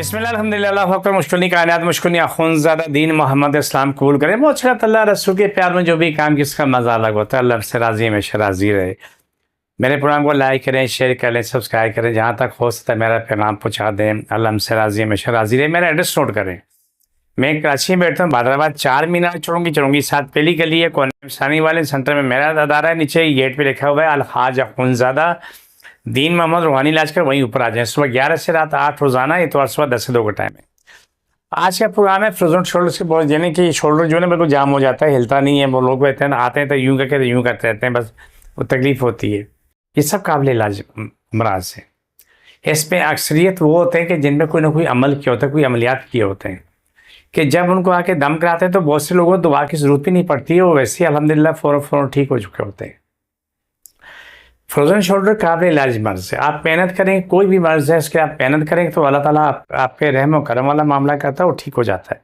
بسم اللہ الحمدللہ اللہ اکبر مشکل کائنات مشکل اخونزادہ دین محمد اسلام قبول کرے. بہت اچھا لگتا ہے اللہ رسول کے پیار میں جو بھی کام کس کا مزہ الگ ہوتا ہے. اللہ سے راضی ہمیشہ راضی رہے. میرے پروگرام کو لائک کریں, شیئر کریں, سبسکرائب کریں, جہاں تک ہو سکتا ہے میرا پیغام پہنچا دیں. اللہ ہم سے راضی ہمیشہ راضی رہے. میرا ایڈریس نوٹ کریں. میں کراچی میں بیٹھتا ہوں, بادرآباد 4 مینار چڑوں گی 7 پہلی گلی ہے, ثانی والے سینٹر میں میرا ادارہ ہے. نیچے گیٹ پہ لکھا ہوا ہے الحاج اخونزادہ دین محمد روحانی لاجکر, وہیں اوپر آ جائیں. صبح 11 سے رات 8 روزانہ, اتوار صبح 10 سے 2 کا ٹائم ہے. آج کا پروگرام ہے فروزن شولڈر سے. بہت یعنی کہ شولڈر جو ہے نا بالکل جام ہو جاتا ہے, ہلتا نہیں ہے. وہ لوگ کہتے ہیں آتے ہیں تو یوں کہتے ہیں یوں کرتے رہتے ہیں, بس وہ تکلیف ہوتی ہے. یہ سب قابل علاج امراض ہے. اس میں اکثریت وہ ہوتے ہیں کہ جن میں کوئی نہ کوئی عمل کیا ہوتا ہے, کوئی عملیات کیے ہوتے ہیں, کہ جب ان کو آ کے دم کراتے ہیں تو بہت سے لوگوں کو دعا کی ضرورت بھی نہیں پڑتی ہے, وہ ویسے ہی الحمدللہ فوراً ٹھیک ہو چکے ہوتے ہیں. فروزن شولڈر قابل علاج مرض ہے. آپ محنت کریں, کوئی بھی مرض ہے اس کے آپ محنت کریں تو اللہ تعالیٰ آپ کے رحم و کرم والا معاملہ کرتا ہے, وہ ٹھیک ہو جاتا ہے.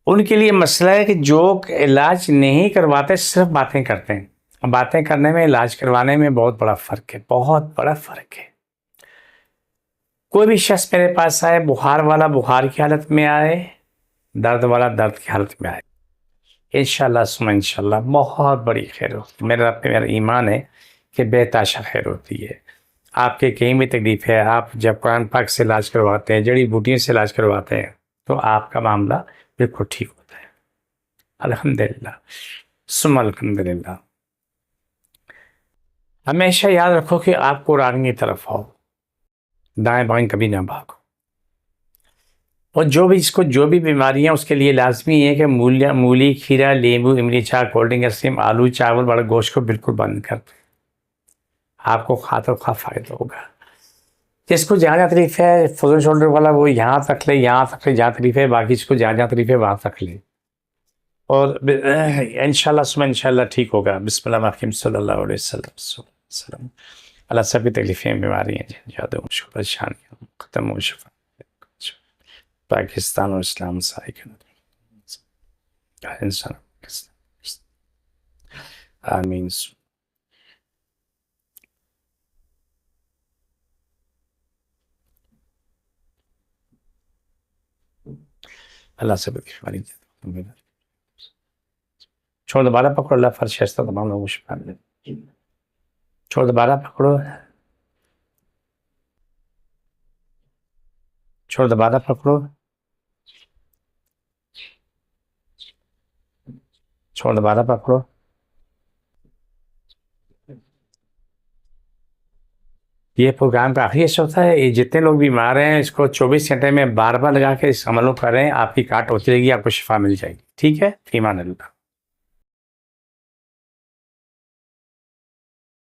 ان کے لیے مسئلہ ہے کہ جو علاج نہیں کرواتے, صرف باتیں کرتے ہیں. باتیں کرنے میں علاج کروانے میں بہت بڑا فرق ہے, بہت بڑا فرق ہے. کوئی بھی شخص میرے پاس آئے, بخار والا بخار کی حالت میں آئے, درد والا درد کی حالت میں آئے, انشاءاللہ سمیں انشاءاللہ بہت بڑی خیر ہوتی ہے. میرا ایمان ہے کہ بے تاشا خیر ہوتی ہے. آپ کے کہیں بھی تکلیف ہے, آپ جب قرآن پاک سے علاج کرواتے ہیں, جڑی بوٹیوں سے علاج کرواتے ہیں, تو آپ کا معاملہ بالکل ٹھیک ہوتا ہے. الحمدللہ ثم الحمدللہ. ہمیشہ یاد رکھو کہ آپ قرآن کی طرف آؤ, دائیں بائیں کبھی نہ بھاگو. اور جو بھی بیماریاں, اس کے لیے لازمی ہے کہ مولی, کھیرا, لیمبو, املی, چاہ, کولڈ ڈرنک, آئسکریم, آلو, چاول, بڑا گوشت کو بالکل بند کر دیں. آپ کو خاطر خواہ فائدہ ہوگا. جس کو جہاں تکلیف ہے فروزن شولڈر والا, وہ یہاں تک لے, یہاں تک لے جہاں تکلیف ہے. باقی اس کو جہاں تکلیف ہے وہاں تک لے, اور انشاءاللہ سمیں انشاءاللہ ٹھیک ہوگا. بسم اللہ الرحمن الرحیم صلی اللہ علیہ وسلم. اللہ سب کی تکلیفیں, بیماریاں, جادو, پریشانیاں ختم ہو, شفا پاکستان اور اسلام سائے انسان. آمین. اللہ سے بیماری چھوڑ, دوبارہ پکڑو. اللہ فرش ہے تمام لوگوں کو شفا ملے. چھوڑ, دوبارہ پکڑو. چھوڑ, دوبارہ پکڑو. چھوڑ, دوبارہ پکڑو. یہ پروگرام کا آخری حصہ ہوتا ہے. یہ جتنے لوگ بیمار ہیں, اس کو 24 گھنٹے میں بار بار لگا کے اس عمل کو کریں, آپ کی کاٹ ہوتی رہے گی, آپ کو شفا مل جائے گی. ٹھیک ہے, فی امان اللہ.